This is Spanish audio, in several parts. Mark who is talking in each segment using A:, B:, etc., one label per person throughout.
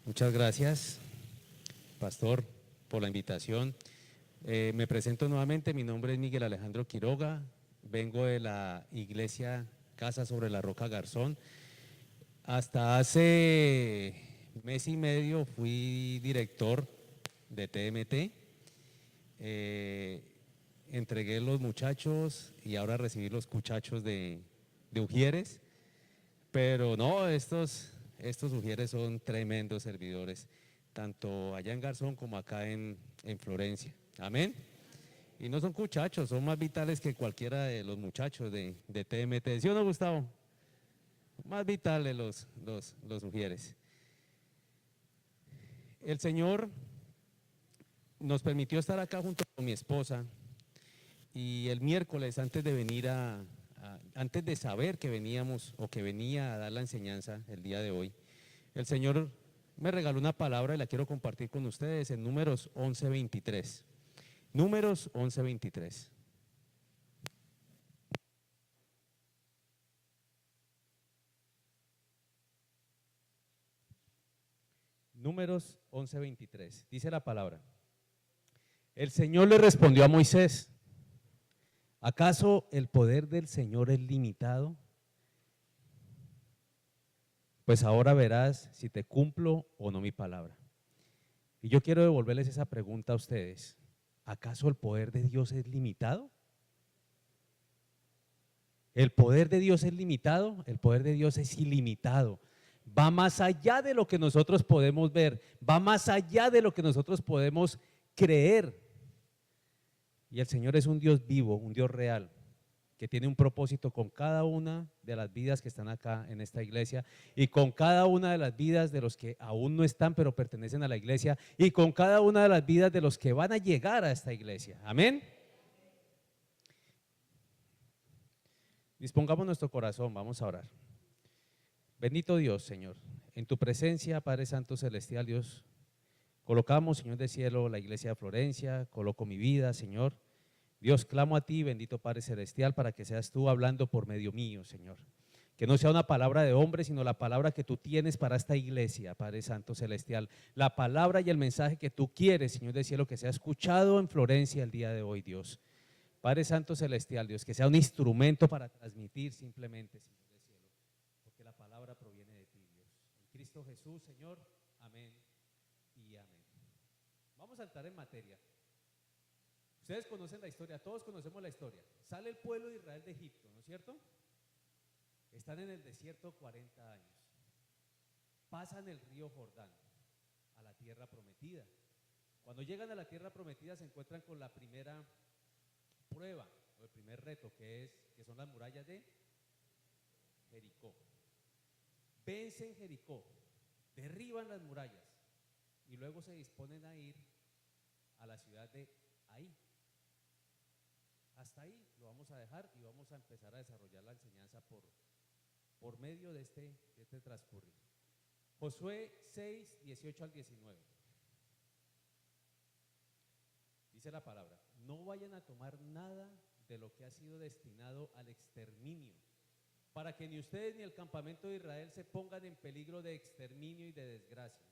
A: Muchas gracias, pastor, por la invitación. Me presento nuevamente, mi nombre es Miguel Alejandro Quiroga, vengo de la iglesia Casa sobre la Roca Garzón. Hasta hace mes y medio fui director de TMT, entregué los muchachos y ahora recibí los muchachos de Ujieres, pero no, estos Ujieres son tremendos servidores, tanto allá en Garzón como acá en Florencia. Amén. Y no son muchachos, son más vitales que cualquiera de los muchachos de TMT. ¿Sí o no, Gustavo? Más vitales los Ujieres. El Señor nos permitió estar acá junto con mi esposa y el miércoles antes de venir antes de saber que veníamos o que venía a dar la enseñanza el día de hoy, el Señor me regaló una palabra y la quiero compartir con ustedes en Números 11:23. Números 11:23. Números 11:23. Dice la palabra. El Señor le respondió a Moisés: ¿acaso el poder del Señor es limitado? Pues ahora verás si te cumplo o no mi palabra. Y yo quiero devolverles esa pregunta a ustedes. ¿Acaso el poder de Dios es limitado? ¿El poder de Dios es limitado? El poder de Dios es ilimitado. Va más allá de lo que nosotros podemos ver, va más allá de lo que nosotros podemos creer. Y el Señor es un Dios vivo, un Dios real, que tiene un propósito con cada una de las vidas que están acá en esta iglesia y con cada una de las vidas de los que aún no están pero pertenecen a la iglesia y con cada una de las vidas de los que van a llegar a esta iglesia. Amén. Dispongamos nuestro corazón, vamos a orar. Bendito Dios, Señor, en tu presencia, Padre Santo Celestial, Dios, colocamos, Señor del cielo, la iglesia de Florencia, coloco mi vida, Señor. Dios, clamo a ti, bendito Padre Celestial, para que seas tú hablando por medio mío, Señor. Que no sea una palabra de hombre, sino la palabra que tú tienes para esta iglesia, Padre Santo Celestial. La palabra y el mensaje que tú quieres, Señor del cielo, que sea escuchado en Florencia el día de hoy, Dios. Padre Santo Celestial, Dios, que sea un instrumento para transmitir simplemente, Señor del cielo, porque la palabra proviene de ti, Dios. En Cristo Jesús, Señor, amén y amén. Vamos a entrar en materia. Ustedes conocen la historia, todos conocemos la historia. Sale el pueblo de Israel de Egipto, ¿no es cierto? Están en el desierto 40 años. Pasan el río Jordán a la tierra prometida. Cuando llegan a la tierra prometida se encuentran con la primera prueba o el primer reto que son las murallas de Jericó. Vencen Jericó, derriban las murallas y luego se disponen a ir a la ciudad de Ai. Hasta ahí lo vamos a dejar y vamos a empezar a desarrollar la enseñanza por medio de este transcurrir. Josué 6, 18 al 19. Dice la palabra: no vayan a tomar nada de lo que ha sido destinado al exterminio, para que ni ustedes ni el campamento de Israel se pongan en peligro de exterminio y de desgracia.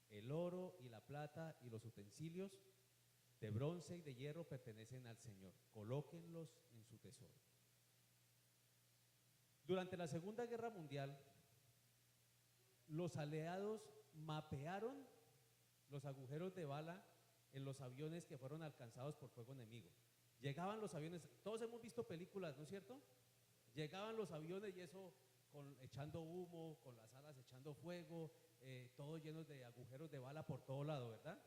A: El oro y la plata y los utensilios de bronce y de hierro pertenecen al Señor. Colóquenlos en su tesoro. Durante la Segunda Guerra Mundial, los aliados mapearon los agujeros de bala en los aviones que fueron alcanzados por fuego enemigo. Llegaban los aviones, todos hemos visto películas, ¿no es cierto? Llegaban los aviones y eso echando humo, con las alas echando fuego, todos llenos de agujeros de bala por todo lado, ¿verdad?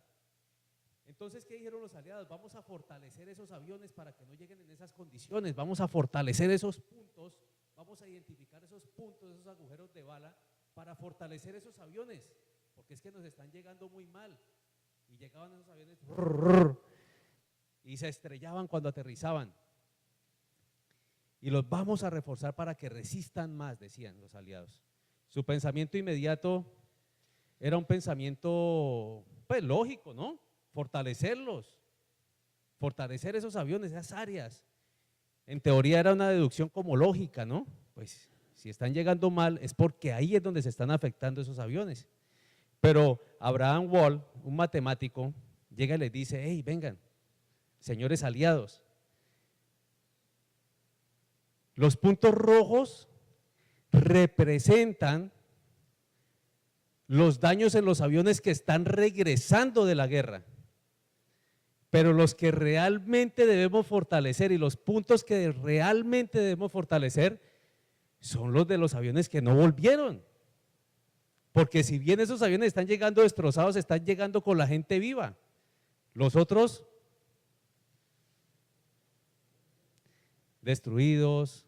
A: Entonces, ¿qué dijeron los aliados? Vamos a fortalecer esos aviones para que no lleguen en esas condiciones, vamos a fortalecer esos puntos, vamos a identificar esos puntos, esos agujeros de bala para fortalecer esos aviones, porque es que nos están llegando muy mal. Y llegaban esos aviones y se estrellaban cuando aterrizaban. Y los vamos a reforzar para que resistan más, decían los aliados. Su pensamiento inmediato era un pensamiento, pues lógico, ¿no? Fortalecerlos, fortalecer esos aviones, esas áreas. En teoría era una deducción como lógica, ¿no? Pues si están llegando mal es porque ahí es donde se están afectando esos aviones. Pero Abraham Wall, un matemático, llega y les dice, hey, vengan, señores aliados, los puntos rojos representan los daños en los aviones que están regresando de la guerra. Pero los que realmente debemos fortalecer y los puntos que realmente debemos fortalecer son los de los aviones que no volvieron. Porque si bien esos aviones están llegando destrozados, están llegando con la gente viva. Los otros destruidos,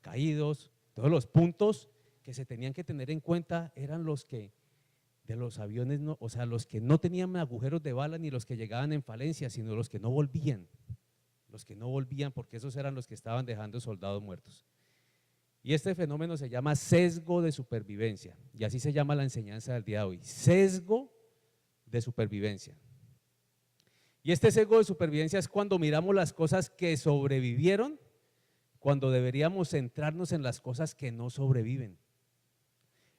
A: caídos. Todos los puntos que se tenían que tener en cuenta eran los que de los aviones, no, o sea, los que no tenían agujeros de bala ni los que llegaban en falencia, sino los que no volvían. Los que no volvían, porque esos eran los que estaban dejando soldados muertos. Y este fenómeno se llama sesgo de supervivencia, y así se llama la enseñanza del día de hoy, sesgo de supervivencia. Y este sesgo de supervivencia es cuando miramos las cosas que sobrevivieron, cuando deberíamos centrarnos en las cosas que no sobreviven.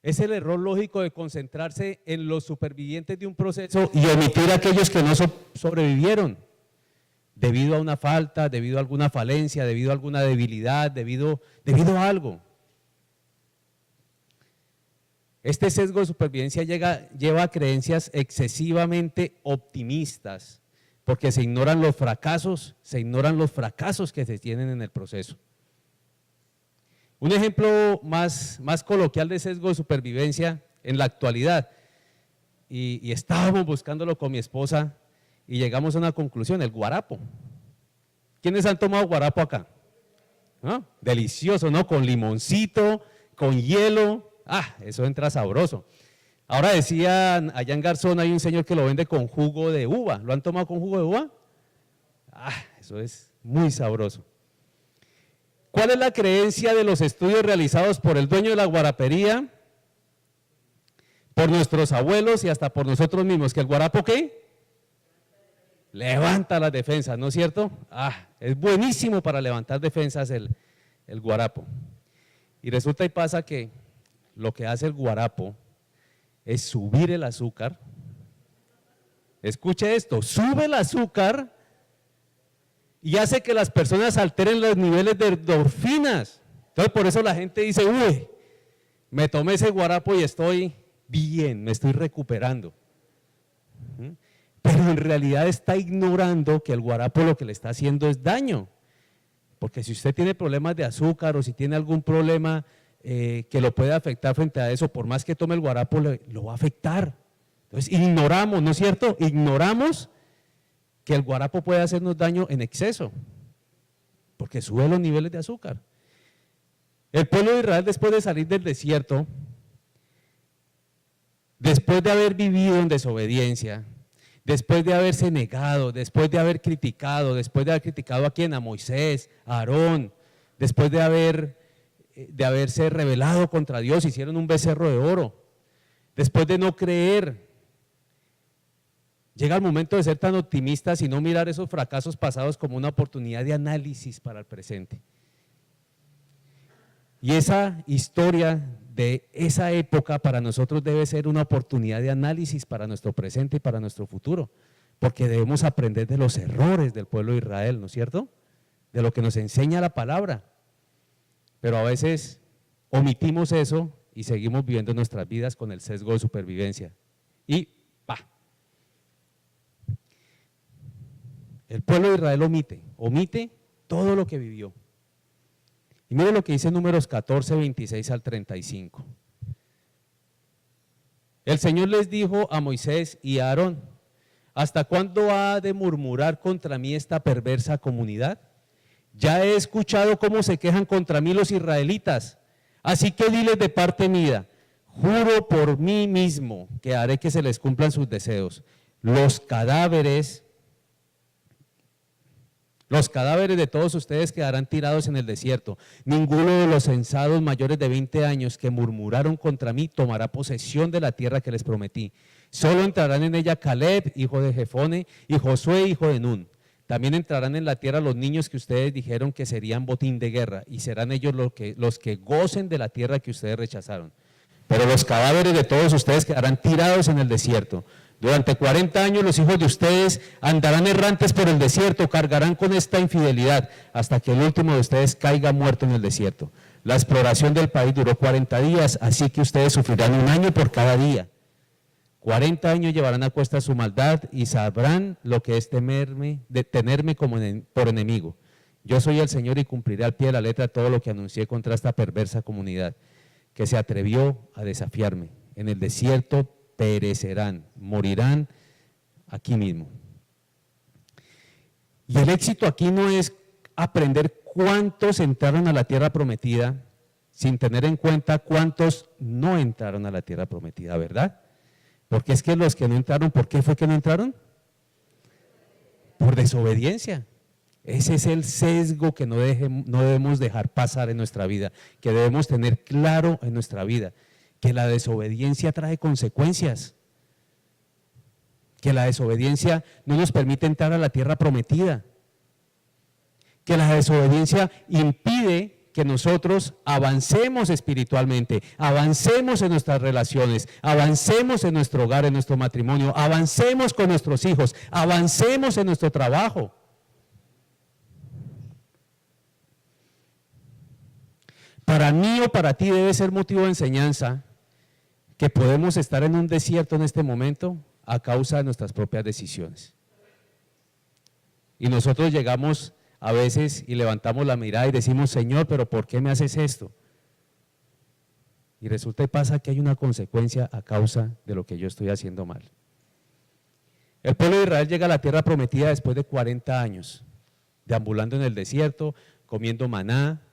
A: Es el error lógico de concentrarse en los supervivientes de un proceso y omitir a aquellos que no sobrevivieron, debido a una falta, debido a alguna falencia, debido a alguna debilidad, debido a algo. Este sesgo de supervivencia lleva a creencias excesivamente optimistas, porque se ignoran los fracasos que se tienen en el proceso. Un ejemplo más coloquial de sesgo de supervivencia en la actualidad, y estábamos buscándolo con mi esposa y llegamos a una conclusión, el guarapo. ¿Quiénes han tomado guarapo acá? ¿Ah? Delicioso, ¿no? Con limoncito, con hielo, eso entra sabroso. Ahora decían, allá en Garzón hay un señor que lo vende con jugo de uva. ¿Lo han tomado con jugo de uva? Eso es muy sabroso. ¿Cuál es la creencia de los estudios realizados por el dueño de la guarapería, por nuestros abuelos y hasta por nosotros mismos? ¿Que el guarapo qué? Levanta las defensas, ¿no es cierto? Es buenísimo para levantar defensas el guarapo. Y resulta y pasa que lo que hace el guarapo es subir el azúcar. Escuche esto, sube el azúcar y hace que las personas alteren los niveles de endorfinas. Entonces por eso la gente dice, uy, me tomé ese guarapo y estoy bien, me estoy recuperando. Pero en realidad está ignorando que el guarapo lo que le está haciendo es daño. Porque si usted tiene problemas de azúcar o si tiene algún problema que lo puede afectar frente a eso, por más que tome el guarapo, lo va a afectar. Entonces ignoramos, ¿no es cierto? Ignoramos que el guarapo puede hacernos daño en exceso, porque sube los niveles de azúcar. El pueblo de Israel, después de salir del desierto, después de haber vivido en desobediencia, después de haberse negado, después de haber criticado a quién, a Moisés, a Aarón, después de haberse rebelado contra Dios, hicieron un becerro de oro, después de no creer. Llega el momento de ser tan optimistas y no mirar esos fracasos pasados como una oportunidad de análisis para el presente. Y esa historia de esa época para nosotros debe ser una oportunidad de análisis para nuestro presente y para nuestro futuro, porque debemos aprender de los errores del pueblo de Israel, ¿no es cierto? De lo que nos enseña la palabra. Pero a veces omitimos eso y seguimos viviendo nuestras vidas con el sesgo de supervivencia. Y el pueblo de Israel omite todo lo que vivió. Y miren lo que dice Números 14, 26 al 35. El Señor les dijo a Moisés y a Aarón, ¿hasta cuándo ha de murmurar contra mí esta perversa comunidad? Ya he escuchado cómo se quejan contra mí los israelitas, así que diles de parte mía, juro por mí mismo que haré que se les cumplan sus deseos. Los cadáveres de todos ustedes quedarán tirados en el desierto. Ninguno de los censados mayores de 20 años que murmuraron contra mí tomará posesión de la tierra que les prometí. Solo entrarán en ella Caleb, hijo de Jefone, y Josué, hijo de Nun. También entrarán en la tierra los niños que ustedes dijeron que serían botín de guerra, y serán ellos los que gocen de la tierra que ustedes rechazaron. pero los cadáveres de todos ustedes quedarán tirados en el desierto. Durante 40 años los hijos de ustedes andarán errantes por el desierto, cargarán con esta infidelidad, hasta que el último de ustedes caiga muerto en el desierto. La exploración del país duró 40 días, así que ustedes sufrirán 1 año por cada día. 40 años llevarán a cuesta su maldad y sabrán lo que es tenerme por enemigo. Yo soy el Señor y cumpliré al pie de la letra todo lo que anuncié contra esta perversa comunidad, que se atrevió a desafiarme. En el desierto perecerán, morirán aquí mismo. Y el éxito aquí no es aprender cuántos entraron a la tierra prometida, sin tener en cuenta cuántos no entraron a la tierra prometida, ¿verdad? Porque es que los que no entraron, ¿por qué fue que no entraron? Por desobediencia. Ese es el sesgo que no debemos dejar pasar en nuestra vida, que debemos tener claro en nuestra vida, que la desobediencia trae consecuencias, que la desobediencia no nos permite entrar a la tierra prometida, que la desobediencia impide que nosotros avancemos espiritualmente, avancemos en nuestras relaciones, avancemos en nuestro hogar, en nuestro matrimonio, avancemos con nuestros hijos, avancemos en nuestro trabajo. Para mí o para ti debe ser motivo de enseñanza que podemos estar en un desierto en este momento a causa de nuestras propias decisiones. Y nosotros llegamos a veces y levantamos la mirada y decimos, Señor, pero ¿por qué me haces esto? Y resulta y pasa que hay una consecuencia a causa de lo que yo estoy haciendo mal. El pueblo de Israel llega a la tierra prometida después de 40 años, deambulando en el desierto, comiendo maná.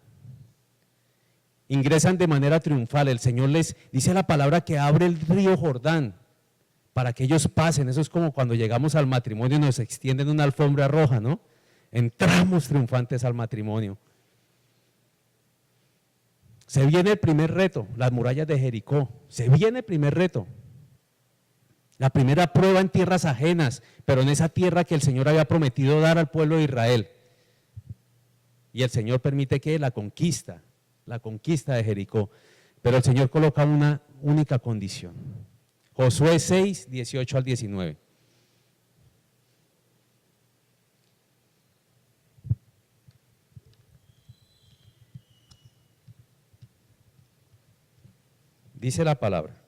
A: Ingresan de manera triunfal, el Señor les dice la palabra que abre el río Jordán para que ellos pasen. Eso es como cuando llegamos al matrimonio y nos extienden una alfombra roja, ¿no? Entramos triunfantes al matrimonio. Se viene el primer reto, las murallas de Jericó. Se viene el primer reto. La primera prueba en tierras ajenas, pero en esa tierra que el Señor había prometido dar al pueblo de Israel. Y el Señor permite que la conquista de Jericó. Pero el Señor coloca una única condición. Josué 6, 18 al 19. Dice la palabra: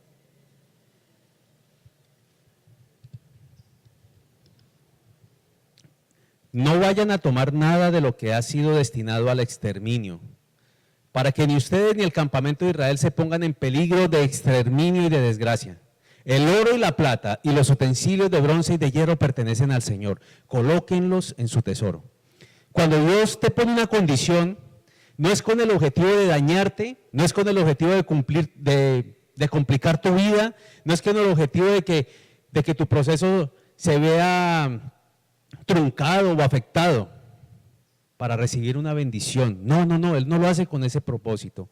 A: no vayan a tomar nada de lo que ha sido destinado al exterminio, para que ni ustedes ni el campamento de Israel se pongan en peligro de exterminio y de desgracia. El oro y la plata y los utensilios de bronce y de hierro pertenecen al Señor, colóquenlos en su tesoro. Cuando Dios te pone una condición, no es con el objetivo de dañarte, no es con el objetivo de complicar tu vida, no es con el objetivo de que tu proceso se vea truncado o afectado para recibir una bendición. No, Él no lo hace con ese propósito.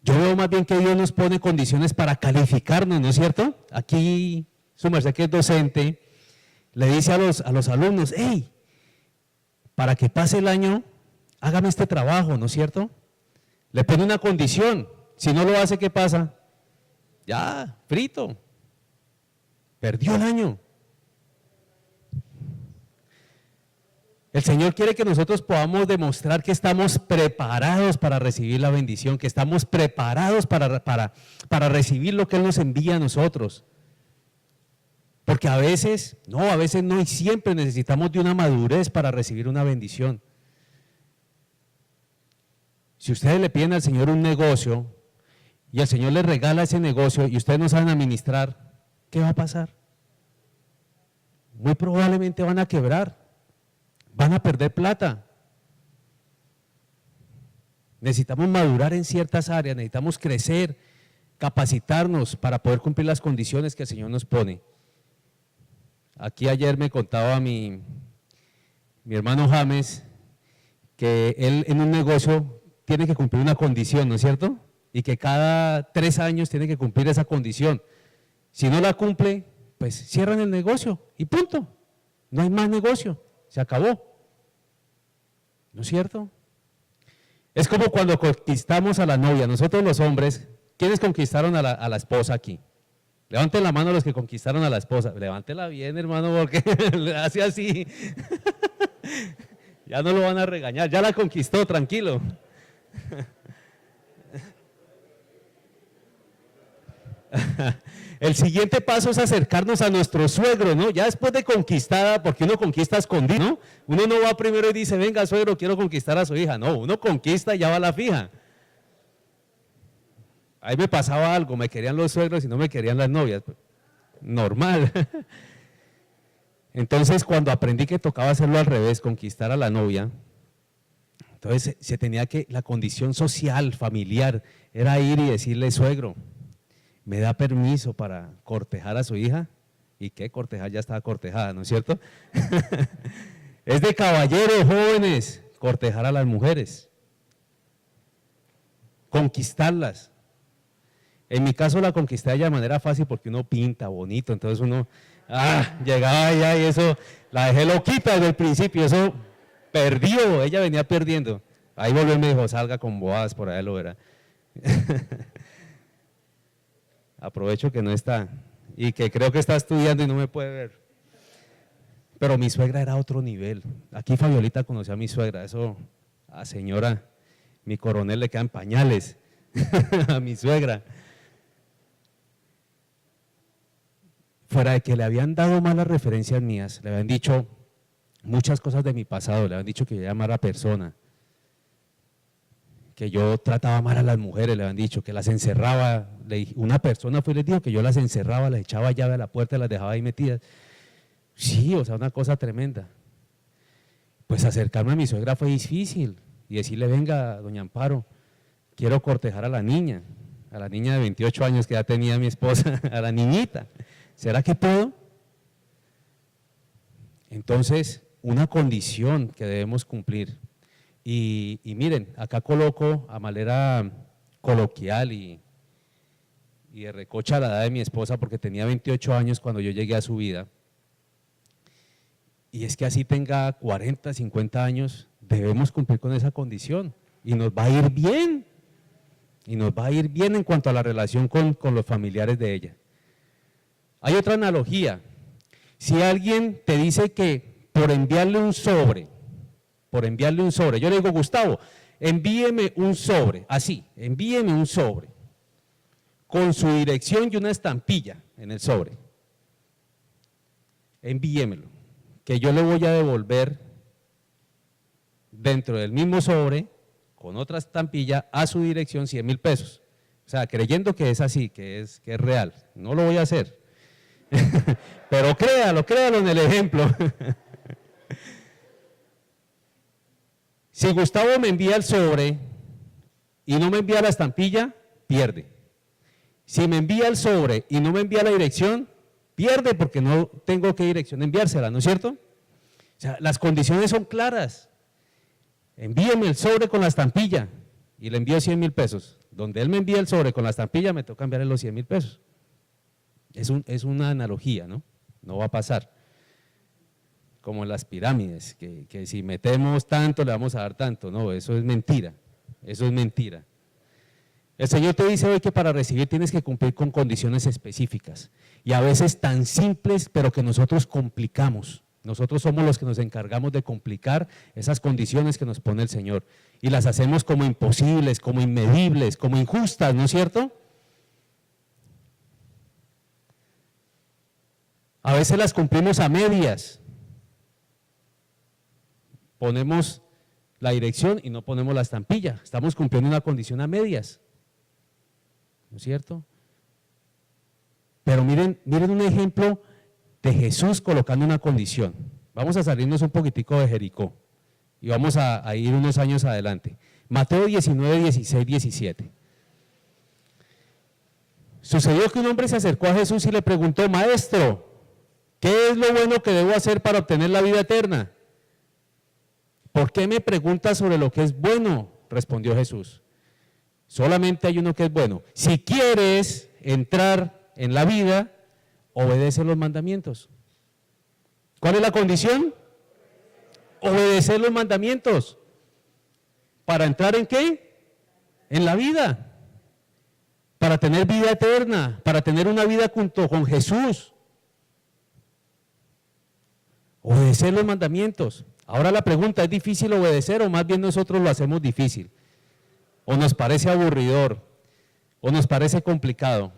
A: Yo veo más bien que Dios nos pone condiciones para calificarnos, ¿no es cierto? Aquí su merced, que es docente, le dice a los alumnos, hey, para que pase el año, hágame este trabajo, ¿no es cierto? Le pone una condición. Si no lo hace, ¿qué pasa? Ya, frito. Perdió el año. El Señor quiere que nosotros podamos demostrar que estamos preparados para recibir la bendición, que estamos preparados para recibir lo que Él nos envía a nosotros. Porque a veces no, y siempre necesitamos de una madurez para recibir una bendición. Si ustedes le piden al Señor un negocio y el Señor les regala ese negocio y ustedes no saben administrar, ¿qué va a pasar? Muy probablemente van a quebrar, van a perder plata. Necesitamos madurar en ciertas áreas, necesitamos crecer, capacitarnos para poder cumplir las condiciones que el Señor nos pone. Aquí ayer me contaba mi hermano James que él en un negocio tiene que cumplir una condición, ¿no es cierto? Y que cada 3 años tiene que cumplir esa condición. Si no la cumple, pues cierran el negocio y punto. No hay más negocio, se acabó. ¿No es cierto? Es como cuando conquistamos a la novia. Nosotros los hombres, ¿Quiénes conquistaron a la esposa aquí? Levanten la mano los que conquistaron a la esposa. Levántela bien, hermano, porque le hace así. Ya no lo van a regañar, ya la conquistó, tranquilo. El siguiente paso es acercarnos a nuestro suegro, ¿no? Ya después de conquistada, porque uno conquista escondido, ¿no? Uno no va primero y dice, venga, suegro, quiero conquistar a su hija. No, uno conquista y ya va a la fija. Ahí me pasaba algo, me querían los suegros y no me querían las novias. Normal. Entonces, cuando aprendí que tocaba hacerlo al revés, conquistar a la novia, entonces se tenía que, la condición social, familiar, era ir y decirle, suegro, ¿me da permiso para cortejar a su hija? ¿Y qué cortejar? Ya estaba cortejada, ¿no es cierto? Es de caballeros jóvenes cortejar a las mujeres, conquistarlas. En mi caso la conquisté de manera fácil porque uno pinta bonito, entonces uno, llegaba allá y eso, la dejé loquita desde el principio, eso perdió, ella venía perdiendo. Ahí volvió y me dijo, salga con boadas, por ahí lo verá. Aprovecho que no está y que creo que está estudiando y no me puede ver. Pero mi suegra era otro nivel. Aquí Fabiolita conoció a mi suegra, eso, a señora, mi coronel le quedan pañales a mi suegra. Fuera de que le habían dado malas referencias mías, le habían dicho muchas cosas de mi pasado, le habían dicho que yo era mala persona, que yo trataba mal a las mujeres, le habían dicho que las encerraba, una persona fue y les dijo que yo las encerraba, les echaba llave a la puerta y las dejaba ahí metidas. Sí, o sea, una cosa tremenda. Pues acercarme a mi suegra fue difícil y decirle, venga, doña Amparo, quiero cortejar a la niña de 28 años que ya tenía mi esposa, a la niñita. ¿Será que puedo? Entonces, una condición que debemos cumplir. Y miren, acá coloco a manera coloquial y de recocha la edad de mi esposa porque tenía 28 años cuando yo llegué a su vida. Y es que así tenga 40, 50 años, debemos cumplir con esa condición y nos va a ir bien. Y nos va a ir bien en cuanto a la relación con los familiares de ella. Hay otra analogía. Si alguien te dice que por enviarle un sobre, yo le digo, Gustavo, envíeme un sobre, así, envíeme un sobre, con su dirección y una estampilla en el sobre. Envíemelo, que yo le voy a devolver dentro del mismo sobre, con otra estampilla, a su dirección 100,000 pesos. O sea, creyendo que es así, que es real. No lo voy a hacer. Pero créalo en el ejemplo. Si Gustavo me envía el sobre y no me envía la estampilla, pierde. Si me envía el sobre y no me envía la dirección, pierde porque no tengo qué dirección enviársela, ¿no es cierto? O sea, las condiciones son claras. Envíeme el sobre con la estampilla y le envío 100,000 pesos. Donde él me envía el sobre con la estampilla, me toca enviarle los 100,000 pesos. Es una analogía, ¿no? No va a pasar. Como en las pirámides, que si metemos tanto le vamos a dar tanto. No, eso es mentira, eso es mentira. El Señor te dice hoy que para recibir tienes que cumplir con condiciones específicas y a veces tan simples, pero que nosotros complicamos. Nosotros somos los que nos encargamos de complicar esas condiciones que nos pone el Señor y las hacemos como imposibles, como inmedibles, como injustas, ¿no es cierto? A veces las cumplimos a medias. Ponemos la dirección y no ponemos la estampilla. Estamos cumpliendo una condición a medias. ¿No es cierto? Pero miren un ejemplo de Jesús colocando una condición. Vamos a salirnos un poquitico de Jericó y vamos a ir unos años adelante. Mateo 19, 16, 17. Sucedió que un hombre se acercó a Jesús y le preguntó, maestro, ¿qué es lo bueno que debo hacer para obtener la vida eterna? ¿Por qué me preguntas sobre lo que es bueno? Respondió Jesús. Solamente hay uno que es bueno. Si quieres entrar en la vida, obedece los mandamientos. ¿Cuál es la condición? Obedecer los mandamientos. ¿Para entrar en qué? En la vida. para tener vida eterna, para tener una vida junto con Jesús. Obedecer los mandamientos. Ahora la pregunta, ¿es difícil obedecer o más bien nosotros lo hacemos difícil? ¿O nos parece aburridor? ¿O nos parece complicado?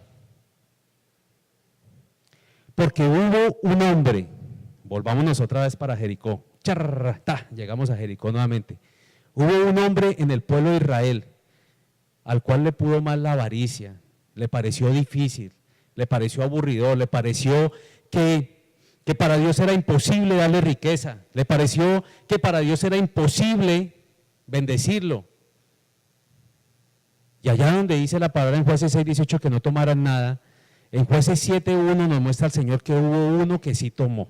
A: Porque hubo un hombre, volvámonos otra vez para Jericó, llegamos a Jericó nuevamente. Hubo un hombre en el pueblo de Israel al cual le pudo más la avaricia, le pareció difícil, le pareció aburridor, le pareció que para Dios era imposible darle riqueza, le pareció que para Dios era imposible bendecirlo. Y allá donde dice la palabra en Jueces 6:18 que no tomaran nada, en Jueces 7:1 nos muestra el Señor que hubo uno que sí tomó.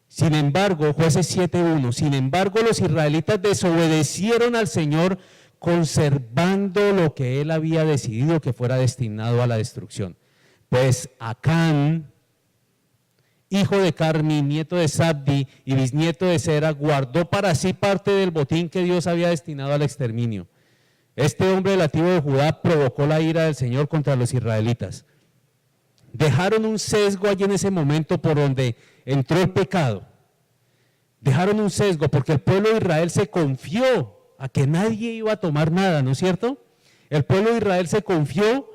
A: Sin embargo, Jueces 7:1, sin embargo los israelitas desobedecieron al Señor conservando lo que Él había decidido que fuera destinado a la destrucción. Pues Acán, hijo de Carmi, nieto de Sabdi y bisnieto de Sera, guardó para sí parte del botín que Dios había destinado al exterminio. Este hombre de la tribu de Judá provocó la ira del Señor contra los israelitas. Dejaron un sesgo allí en ese momento por donde entró el pecado. Dejaron un sesgo porque el pueblo de Israel se confió a que nadie iba a tomar nada, ¿no es cierto? El pueblo de Israel se confió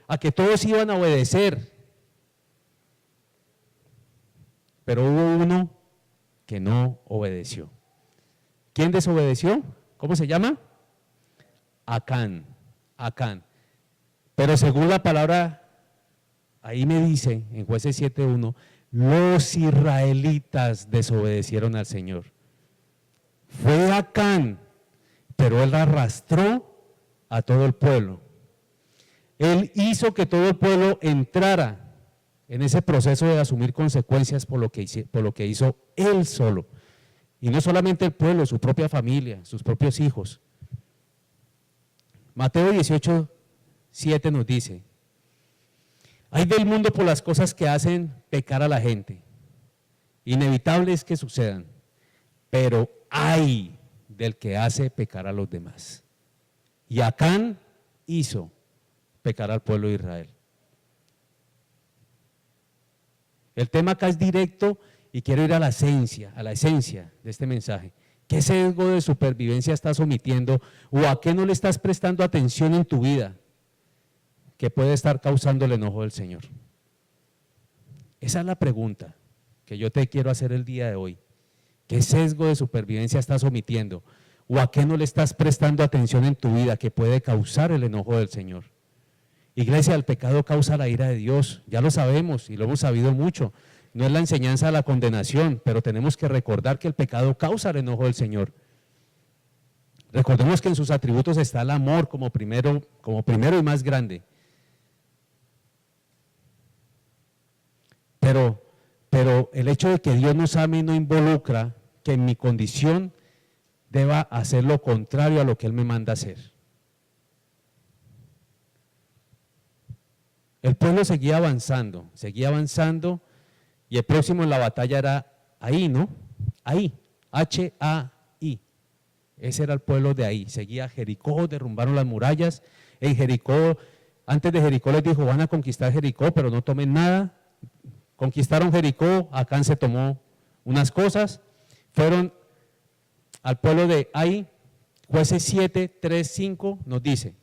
A: a que todos iban a obedecer. Pero hubo uno que no obedeció. ¿Quién desobedeció? ¿Cómo se llama? Acán. Pero según la palabra, ahí me dice en Jueces 7:1, los israelitas desobedecieron al Señor. Fue Acán, pero él arrastró a todo el pueblo. Él hizo que todo el pueblo entrara en ese proceso de asumir consecuencias por lo que hizo él solo. Y no solamente el pueblo, su propia familia, sus propios hijos. Mateo 18:7 nos dice, hay del mundo por las cosas que hacen pecar a la gente. Inevitable es que sucedan, pero hay del que hace pecar a los demás. Y Acán hizo pecar al pueblo de Israel. El tema acá es directo y quiero ir a la esencia de este mensaje. ¿Qué sesgo de supervivencia estás omitiendo o a qué no le estás prestando atención en tu vida que puede estar causando el enojo del Señor? Esa es la pregunta que yo te quiero hacer el día de hoy. ¿Qué sesgo de supervivencia estás omitiendo o a qué no le estás prestando atención en tu vida que puede causar el enojo del Señor? Iglesia, el pecado causa la ira de Dios, ya lo sabemos y lo hemos sabido mucho. No es la enseñanza de la condenación, pero tenemos que recordar que el pecado causa el enojo del Señor. Recordemos que en sus atributos está el amor como primero y más grande. Pero el hecho de que Dios nos ame no involucra que en mi condición deba hacer lo contrario a lo que Él me manda hacer. El pueblo seguía avanzando y el próximo en la batalla era Ahí, ¿no? Ahí, H-A-I. Ese era el pueblo de Ahí. Seguía Jericó, derrumbaron las murallas. En Jericó, antes de Jericó les dijo, van a conquistar Jericó, pero no tomen nada. Conquistaron Jericó, Acán se tomó unas cosas, fueron al pueblo de Ahí. Jueces 7:3-5 nos dice.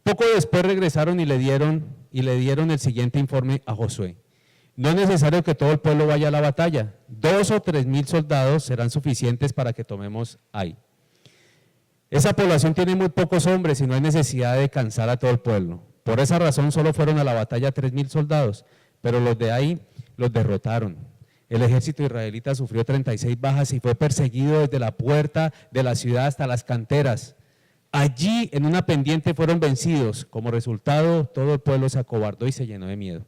A: Poco después regresaron y le dieron el siguiente informe a Josué. No es necesario que todo el pueblo vaya a la batalla. 2 o 3 mil soldados serán suficientes para que tomemos Ahí. Esa población tiene muy pocos hombres y no hay necesidad de cansar a todo el pueblo. Por esa razón solo fueron a la batalla 3,000 soldados, pero los de Ahí los derrotaron. El ejército israelita sufrió 36 bajas y fue perseguido desde la puerta de la ciudad hasta las canteras. Allí en una pendiente fueron vencidos. Como resultado, todo el pueblo se acobardó y se llenó de miedo.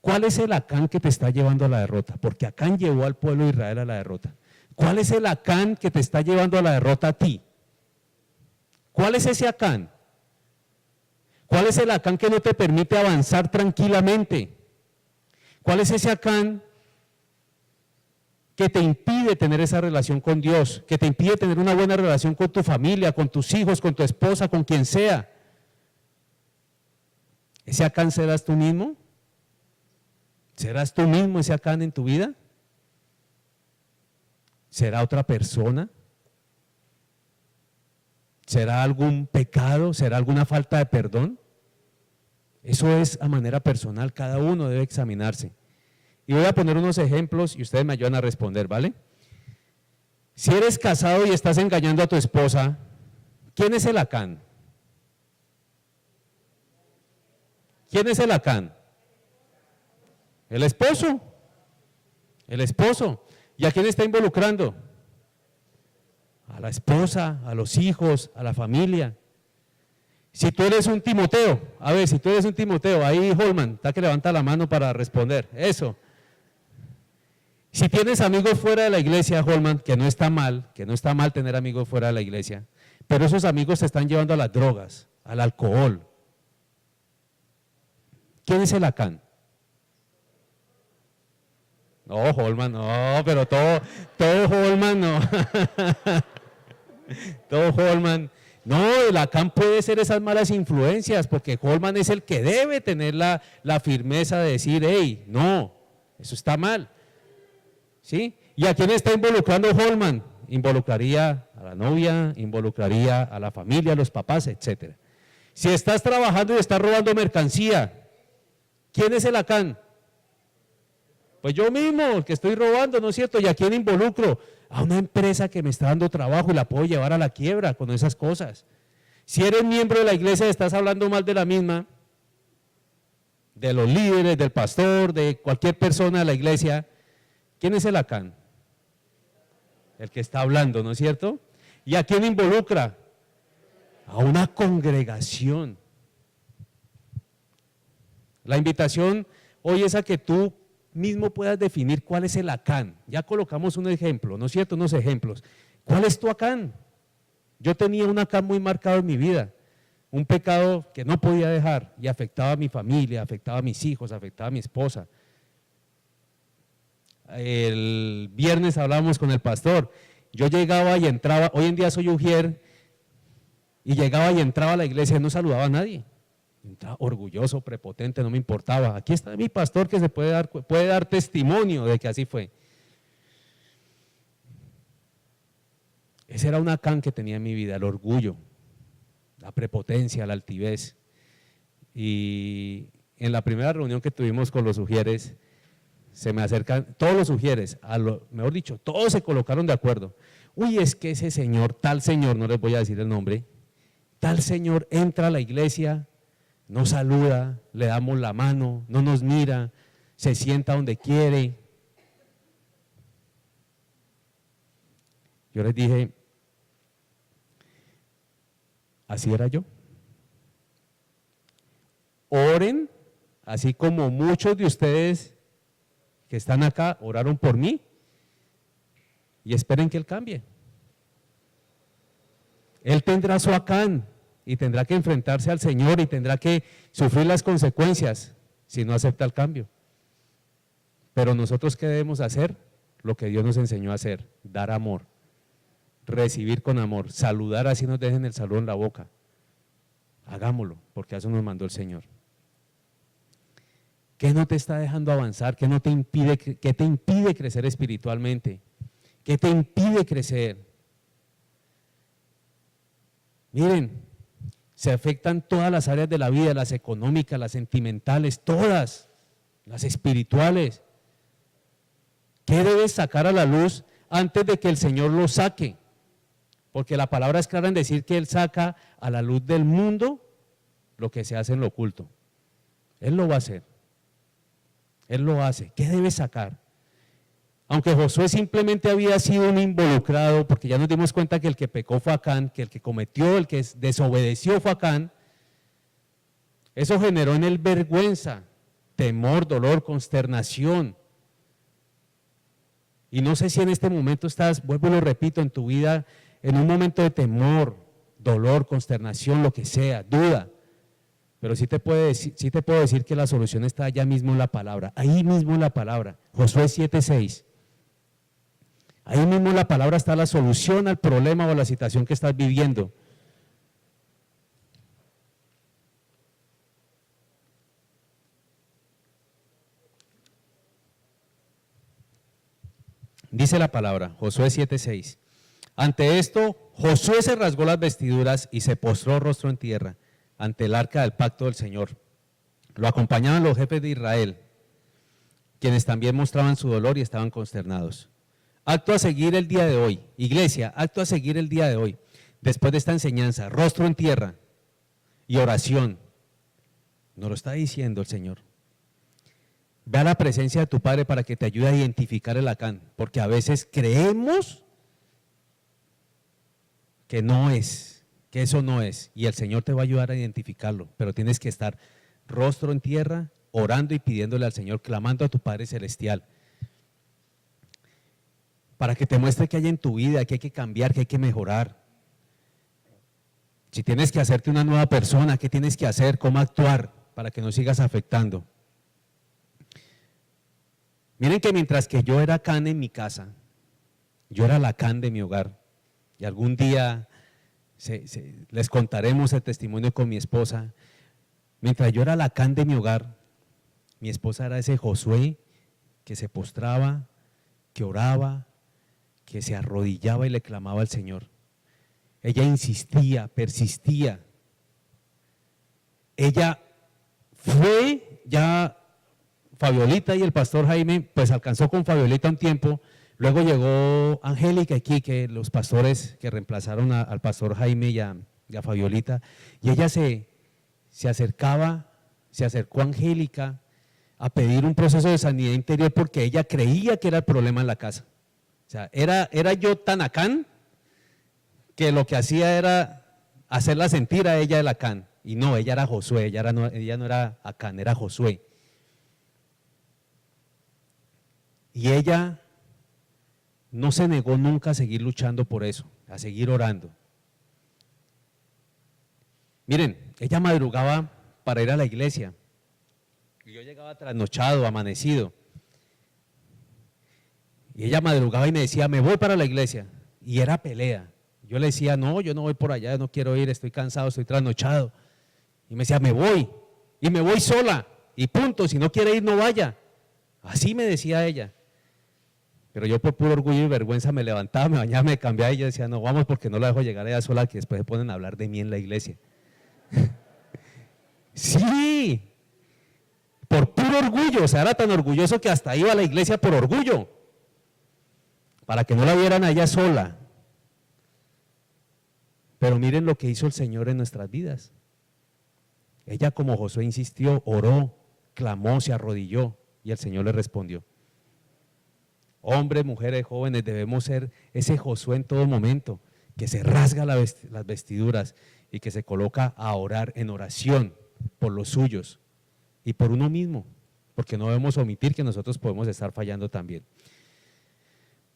A: ¿Cuál es el Acán que te está llevando a la derrota? Porque Acán llevó al pueblo de Israel a la derrota. ¿Cuál es el Acán que te está llevando a la derrota a ti? ¿Cuál es ese Acán? ¿Cuál es el Acán que no te permite avanzar tranquilamente? ¿Cuál es ese Acán que te impide tener esa relación con Dios, que te impide tener una buena relación con tu familia, con tus hijos, con tu esposa, con quien sea. ¿Ese Acán serás tú mismo? ¿Serás tú mismo ese Acán en tu vida? ¿Será otra persona? ¿Será algún pecado? ¿Será alguna falta de perdón? Eso es a manera personal, cada uno debe examinarse. Y voy a poner unos ejemplos y ustedes me ayudan a responder, ¿vale? Si eres casado y estás engañando a tu esposa, ¿quién es el Acán? ¿Quién es el Acán? El esposo. El esposo. ¿Y a quién está involucrando? A la esposa, a los hijos, a la familia. Si tú eres un Timoteo, a ver, si tú eres un Timoteo, ahí Holman, está que levanta la mano para responder, eso. Si tienes amigos fuera de la iglesia, Holman, que no está mal tener amigos fuera de la iglesia, pero esos amigos te están llevando a las drogas, al alcohol. ¿Quién es el Acán? No, Holman, no, pero todo Holman, no. Todo Holman. No, el Acán puede ser esas malas influencias, porque Holman es el que debe tener la firmeza de decir, hey, no, eso está mal. ¿Sí? ¿Y a quién está involucrando Holman? Involucraría a la novia, involucraría a la familia, a los papás, etc. Si estás trabajando y estás robando mercancía, ¿quién es el Acán? Pues yo mismo, el que estoy robando, ¿no es cierto? ¿Y a quién involucro? A una empresa que me está dando trabajo y la puedo llevar a la quiebra con esas cosas. Si eres miembro de la iglesia y estás hablando mal de la misma, de los líderes, del pastor, de cualquier persona de la iglesia, ¿quién es el Acán? El que está hablando, ¿no es cierto? ¿Y a quién involucra? A una congregación. La invitación hoy es a que tú mismo puedas definir cuál es el Acán. Ya colocamos un ejemplo, ¿no es cierto? Unos ejemplos. ¿Cuál es tu Acán? Yo tenía un Acán muy marcado en mi vida, un pecado que no podía dejar y afectaba a mi familia, afectaba a mis hijos, afectaba a mi esposa. El viernes hablábamos con el pastor, yo llegaba y entraba, hoy en día soy ujier, y llegaba y entraba a la iglesia y no saludaba a nadie. Entraba orgulloso, prepotente, no me importaba. Aquí está mi pastor que se puede dar testimonio de que así fue. Ese era un Acán que tenía en mi vida, el orgullo, la prepotencia, la altivez. Y en la primera reunión que tuvimos con los ujieres, se me acercan, todos los ujieres, mejor dicho, todos se colocaron de acuerdo. Uy, es que ese señor, tal señor, no les voy a decir el nombre, tal señor entra a la iglesia, no saluda, le damos la mano, no nos mira, se sienta donde quiere. Yo les dije, así era yo. Oren, así como muchos de ustedes que están acá oraron por mí, y esperen que Él cambie. Él tendrá su Acán y tendrá que enfrentarse al Señor y tendrá que sufrir las consecuencias si no acepta el cambio. Pero nosotros, ¿qué debemos hacer? Lo que Dios nos enseñó a hacer, dar amor, recibir con amor, saludar así nos dejen el saludo en la boca. Hagámoslo, porque a eso nos mandó el Señor. ¿Qué no te está dejando avanzar? ¿Qué te impide crecer espiritualmente? ¿Qué te impide crecer? Miren, se afectan todas las áreas de la vida, las económicas, las sentimentales, todas, las espirituales. ¿Qué debes sacar a la luz antes de que el Señor lo saque? Porque la palabra es clara en decir que Él saca a la luz del mundo lo que se hace en lo oculto. Él lo va a hacer. Él lo hace. ¿Qué debe sacar? Aunque Josué simplemente había sido un involucrado, porque ya nos dimos cuenta que el que pecó fue Acán, que el que cometió, el que desobedeció fue Acán, eso generó en él vergüenza, temor, dolor, consternación. Y no sé si en este momento estás, vuelvo y lo repito, en tu vida, en un momento de temor, dolor, consternación, lo que sea, duda. Pero sí te puedo decir que la solución está allá mismo en la palabra, ahí mismo en la palabra. Josué 7:6. Ahí mismo en la palabra está la solución al problema o a la situación que estás viviendo. Dice la palabra, Josué 7:6. Ante esto, Josué se rasgó las vestiduras y se postró rostro en tierra ante el arca del pacto del Señor. Lo acompañaban los jefes de Israel, quienes también mostraban su dolor y estaban consternados. Acto a seguir el día de hoy, iglesia, acto a seguir el día de hoy, después de esta enseñanza, rostro en tierra y oración. Nos lo está diciendo el Señor. Ve a la presencia de tu Padre para que te ayude a identificar el Acán, porque a veces creemos que no es, que eso no es, y el Señor te va a ayudar a identificarlo, pero tienes que estar rostro en tierra, orando y pidiéndole al Señor, clamando a tu Padre Celestial, para que te muestre qué hay en tu vida, que hay que cambiar, que hay que mejorar. Si tienes que hacerte una nueva persona, ¿qué tienes que hacer? ¿Cómo actuar para que no sigas afectando? Miren que mientras que yo era Acán en mi casa, yo era el Acán de mi hogar, y algún día les contaremos el testimonio con mi esposa. Mientras yo era el Acán de mi hogar, mi esposa era ese Josué que se postraba, que oraba, que se arrodillaba y le clamaba al Señor. Ella insistía, persistía. Ella fue ya, Fabiolita y el pastor Jaime, pues alcanzó con Fabiolita un tiempo. Luego llegó Angélica aquí, que los pastores que reemplazaron al pastor Jaime y a Fabiolita, y ella se acercaba, se acercó a Angélica a pedir un proceso de sanidad interior porque ella creía que era el problema en la casa. O sea, era yo tan Acán que lo que hacía era hacerla sentir a ella el Acán. Y no, ella era Josué, ella no era Acán, era Josué. Y ella no se negó nunca a seguir luchando por eso, a seguir orando. Miren, ella madrugaba para ir a la iglesia y yo llegaba trasnochado, amanecido. Y ella madrugaba y me decía, me voy para la iglesia. Y era pelea. Yo le decía, no, yo no voy por allá, no quiero ir, estoy cansado, estoy trasnochado. Y me decía, me voy, y me voy sola, y punto, si no quiere ir, no vaya. Así me decía ella. Pero yo por puro orgullo y vergüenza me levantaba, me bañaba, me cambiaba y yo decía, no, vamos porque no la dejo llegar allá sola, que después se ponen a hablar de mí en la iglesia. Sí, por puro orgullo, o sea, era tan orgulloso que hasta iba a la iglesia por orgullo, para que no la vieran a ella sola. Pero miren lo que hizo el Señor en nuestras vidas. Ella, como Josué, insistió, oró, clamó, se arrodilló y el Señor le respondió. Hombres, mujeres, jóvenes, debemos ser ese Josué en todo momento, que se rasga las vestiduras y que se coloca a orar en oración por los suyos y por uno mismo, porque no debemos omitir que nosotros podemos estar fallando también.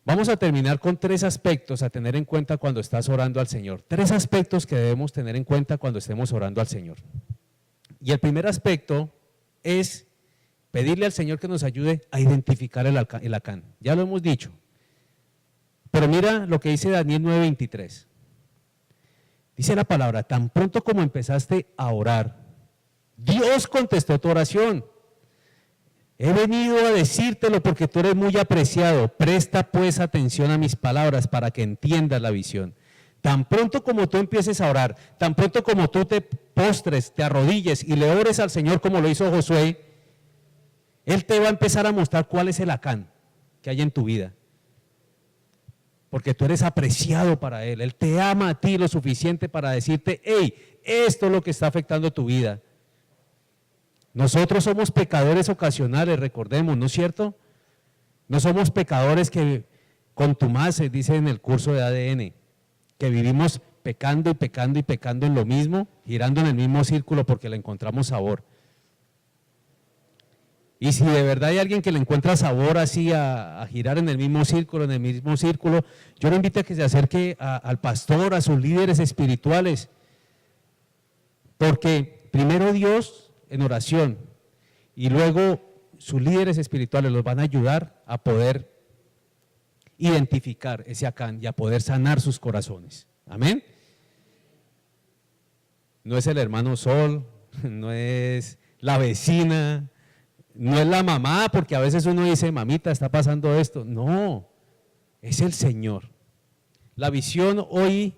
A: Vamos a terminar con 3 aspectos a tener en cuenta cuando estás orando al Señor. 3 aspectos que debemos tener en cuenta cuando estemos orando al Señor. Y el primer aspecto es pedirle al Señor que nos ayude a identificar el Acán. Ya lo hemos dicho. Pero mira lo que dice Daniel 9:23. Dice la palabra, tan pronto como empezaste a orar, Dios contestó tu oración. He venido a decírtelo porque tú eres muy apreciado. Presta pues atención a mis palabras para que entiendas la visión. Tan pronto como tú empieces a orar, tan pronto como tú te postres, te arrodilles y le ores al Señor como lo hizo Josué, Él te va a empezar a mostrar cuál es el Acán que hay en tu vida. Porque tú eres apreciado para Él. Él te ama a ti lo suficiente para decirte, hey, esto es lo que está afectando tu vida. Nosotros somos pecadores ocasionales, recordemos, ¿no es cierto? No somos pecadores que contumaces, dice en el curso de ADN, que vivimos pecando y pecando y pecando en lo mismo, girando en el mismo círculo porque le encontramos sabor. Y si de verdad hay alguien que le encuentra sabor así a girar en el mismo círculo, yo le invito a que se acerque al pastor, a sus líderes espirituales, porque primero Dios en oración y luego sus líderes espirituales los van a ayudar a poder identificar ese Acán y a poder sanar sus corazones. Amén. No es el hermano Sol, no es la vecina, no es la mamá, porque a veces uno dice, mamita, está pasando esto. No, es el Señor. La visión hoy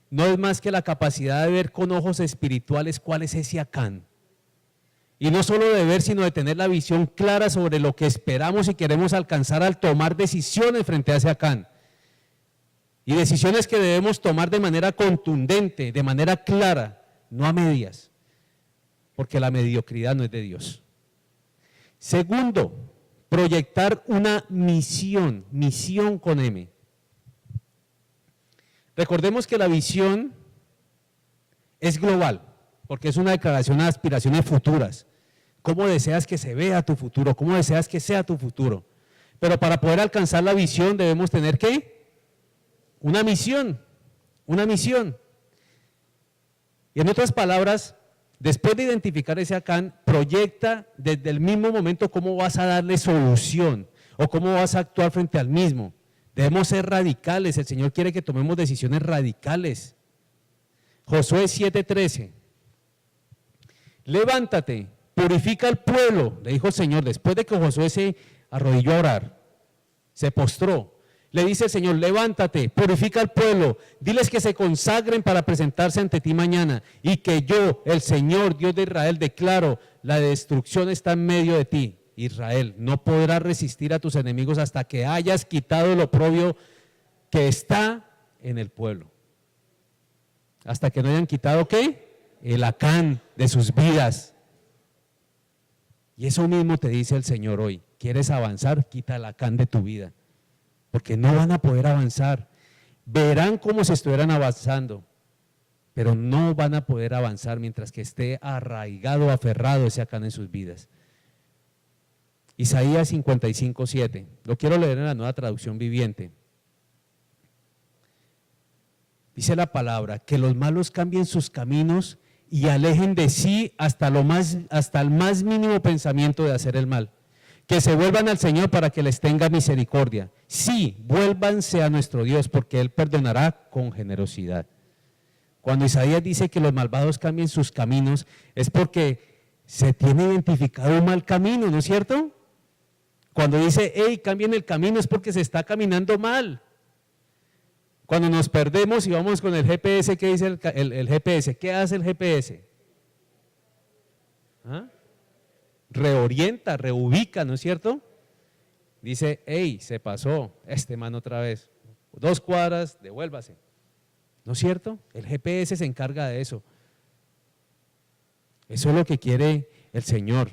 A: no es más que la capacidad de ver con ojos espirituales cuál es ese Acán. Y no solo de ver, sino de tener la visión clara sobre lo que esperamos y queremos alcanzar al tomar decisiones frente a ese Acán. Y decisiones que debemos tomar de manera contundente, de manera clara, no a medias, porque la mediocridad no es de Dios. Segundo, proyectar una misión con M. Recordemos que la visión es global, porque es una declaración de aspiraciones futuras. ¿Cómo deseas que se vea tu futuro? ¿Cómo deseas que sea tu futuro? Pero para poder alcanzar la visión debemos tener ¿qué? Una misión. Y en otras palabras, después de identificar ese Acán, proyecta desde el mismo momento cómo vas a darle solución o cómo vas a actuar frente al mismo. Debemos ser radicales, el Señor quiere que tomemos decisiones radicales. Josué 7:13, levántate, purifica al pueblo, le dijo el Señor, después de que Josué se arrodilló a orar, se postró. Le dice el Señor, levántate, purifica al pueblo, diles que se consagren para presentarse ante ti mañana y que yo, el Señor, Dios de Israel, declaro, la destrucción está en medio de ti. Israel, no podrás resistir a tus enemigos hasta que hayas quitado el oprobio que está en el pueblo. Hasta que no hayan quitado, ¿qué? El Acán de sus vidas. Y eso mismo te dice el Señor hoy. ¿Quieres avanzar? Quita el Acán de tu vida. Porque no van a poder avanzar. Verán como si estuvieran avanzando, pero no van a poder avanzar mientras que esté arraigado, aferrado ese Acán en sus vidas. Isaías 55:7, lo quiero leer en la Nueva Traducción Viviente. Dice la palabra, que los malos cambien sus caminos y alejen de sí hasta el más mínimo pensamiento de hacer el mal. Que se vuelvan al Señor para que les tenga misericordia. Sí, vuélvanse a nuestro Dios, porque Él perdonará con generosidad. Cuando Isaías dice que los malvados cambien sus caminos, es porque se tiene identificado un mal camino, ¿no es cierto? Cuando dice, hey, cambien el camino, es porque se está caminando mal. Cuando nos perdemos y vamos con el GPS, ¿qué dice el GPS? ¿Qué hace el GPS? ¿Ah? Reorienta, reubica, ¿no es cierto? Dice, hey, se pasó, este man otra vez, 2 cuadras, devuélvase. ¿No es cierto? El GPS se encarga de eso. Eso es lo que quiere el Señor.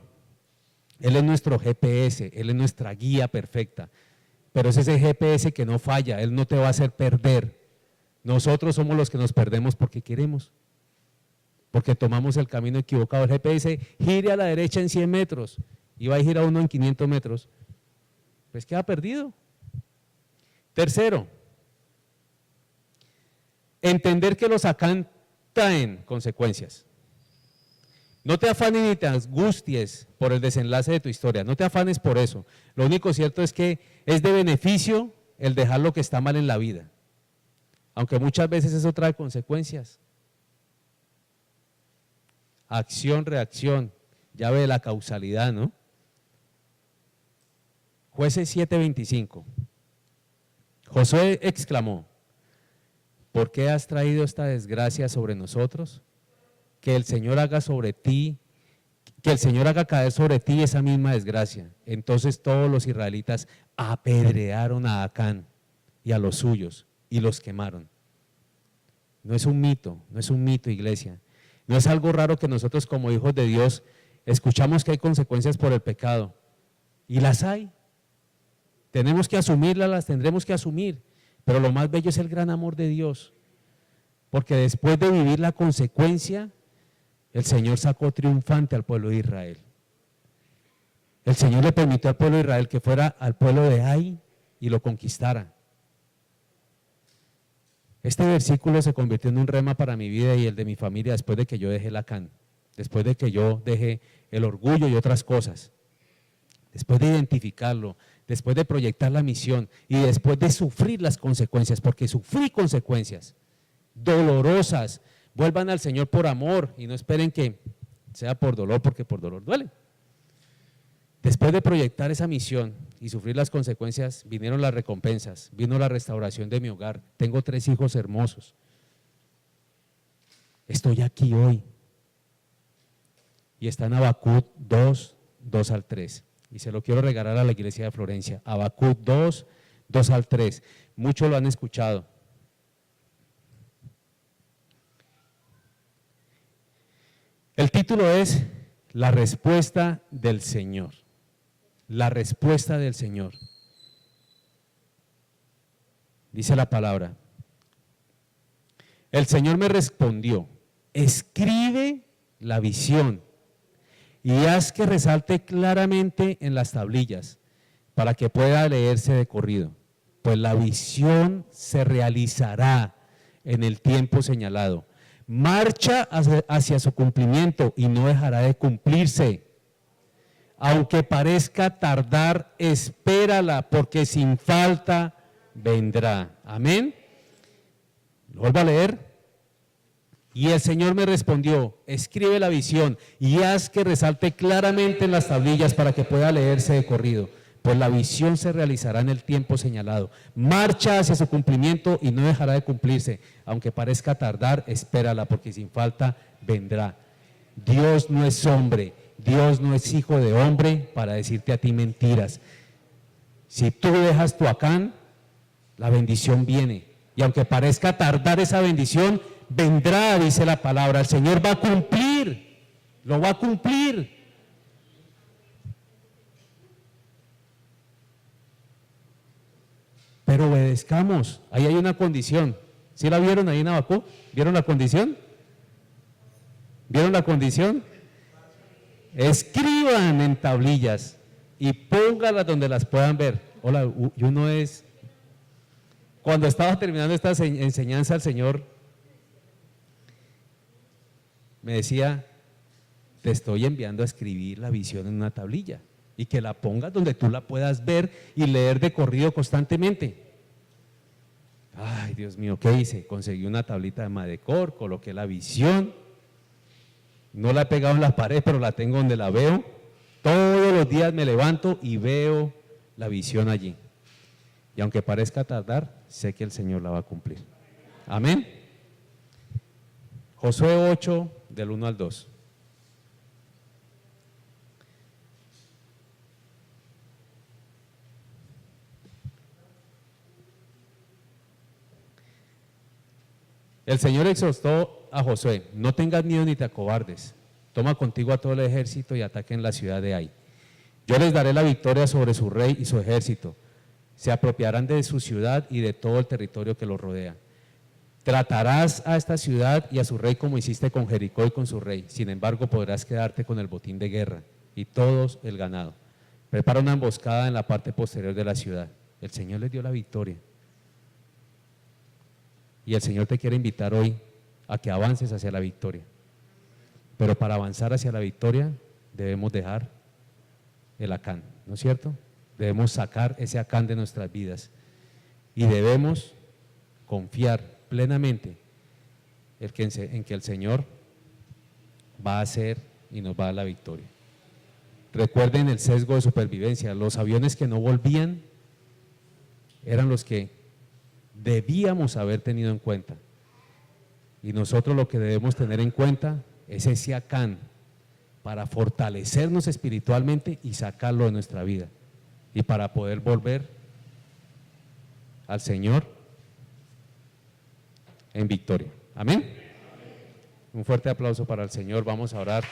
A: Él es nuestro GPS, Él es nuestra guía perfecta. Pero es ese GPS que no falla, Él no te va a hacer perder. Nosotros somos los que nos perdemos porque queremos. Porque tomamos el camino equivocado. El GPS gire a la derecha en 100 metros y va a girar uno en 500 metros. Pues queda perdido. Tercero, entender que los Acán traen consecuencias. No te afanes ni te angusties por el desenlace de tu historia, no te afanes por eso. Lo único cierto es que es de beneficio el dejar lo que está mal en la vida, aunque muchas veces eso trae consecuencias. Acción, reacción, llave de la causalidad, ¿no? Jueces 7:25. Josué exclamó, ¿por qué has traído esta desgracia sobre nosotros? Que el Señor haga sobre ti, que el Señor haga caer sobre ti esa misma desgracia. Entonces todos los israelitas apedrearon a Acán y a los suyos y los quemaron. No es un mito, iglesia. No es algo raro que nosotros como hijos de Dios escuchamos que hay consecuencias por el pecado. Y las hay. Tenemos que asumirlas, las tendremos que asumir. Pero lo más bello es el gran amor de Dios. Porque después de vivir la consecuencia, el Señor sacó triunfante al pueblo de Israel. El Señor le permitió al pueblo de Israel que fuera al pueblo de Ai y lo conquistara. Este versículo se convirtió en un rema para mi vida y el de mi familia después de que yo dejé el Acán, después de que yo dejé el orgullo y otras cosas, después de identificarlo, después de proyectar la misión y después de sufrir las consecuencias, porque sufrí consecuencias dolorosas, vuelvan al Señor por amor y no esperen que sea por dolor, porque por dolor duele. Después de proyectar esa misión y sufrir las consecuencias, vinieron las recompensas, vino la restauración de mi hogar. Tengo 3 hijos hermosos. Estoy aquí hoy. Y está en Habacuc 2, 2 al 3. Y se lo quiero regalar a la iglesia de Florencia. Habacuc 2, 2 al 3. Muchos lo han escuchado. El título es La respuesta del Señor. La respuesta del Señor. Dice la palabra. El Señor me respondió, escribe la visión y haz que resalte claramente en las tablillas para que pueda leerse de corrido, pues la visión se realizará en el tiempo señalado. Marcha hacia su cumplimiento y no dejará de cumplirse. Aunque parezca tardar, espérala, porque sin falta vendrá. Amén. Lo vuelvo a leer. Y el Señor me respondió, escribe la visión y haz que resalte claramente en las tablillas para que pueda leerse de corrido, pues la visión se realizará en el tiempo señalado. Marcha hacia su cumplimiento y no dejará de cumplirse. Aunque parezca tardar, espérala, porque sin falta vendrá. Dios no es hombre, Dios no es hijo de hombre para decirte a ti mentiras. Si tú dejas tu Acán, la bendición viene. Y aunque parezca tardar esa bendición, vendrá, dice la palabra. El Señor va a cumplir, lo va a cumplir. Pero obedezcamos, ahí hay una condición. ¿Sí la vieron ahí en Habacuc? ¿Vieron la condición? ¿Vieron la condición? Escriban en tablillas y póngalas donde las puedan ver. Hola, y uno es… Cuando estaba terminando esta enseñanza, el Señor me decía, te estoy enviando a escribir la visión en una tablilla y que la pongas donde tú la puedas ver y leer de corrido constantemente. Ay, Dios mío, ¿qué hice? Conseguí una tablita de madecor, coloqué la visión, no la he pegado en la pared, pero la tengo donde la veo. Todos los días me levanto y veo la visión allí. Y aunque parezca tardar, sé que el Señor la va a cumplir. Amén. Josué 8, del 1 al 2. El Señor exhortó a Josué, no tengas miedo ni te acobardes, toma contigo a todo el ejército y ataquen la ciudad de Ai. Yo les daré la victoria sobre su rey y su ejército, se apropiarán de su ciudad y de todo el territorio que lo rodea. Tratarás a esta ciudad y a su rey como hiciste con Jericó y con su rey, sin embargo podrás quedarte con el botín de guerra y todo el ganado. Prepara una emboscada en la parte posterior de la ciudad. El Señor les dio la victoria. Y el Señor te quiere invitar hoy a que avances hacia la victoria. Pero para avanzar hacia la victoria debemos dejar el Acán, ¿no es cierto? Debemos sacar ese Acán de nuestras vidas y debemos confiar plenamente en que el Señor va a hacer y nos va a dar la victoria. Recuerden el sesgo de supervivencia, los aviones que no volvían eran los que debíamos haber tenido en cuenta. Y nosotros lo que debemos tener en cuenta es ese Acán para fortalecernos espiritualmente y sacarlo de nuestra vida y para poder volver al Señor en victoria. Amén. Un fuerte aplauso para el Señor, vamos a orar.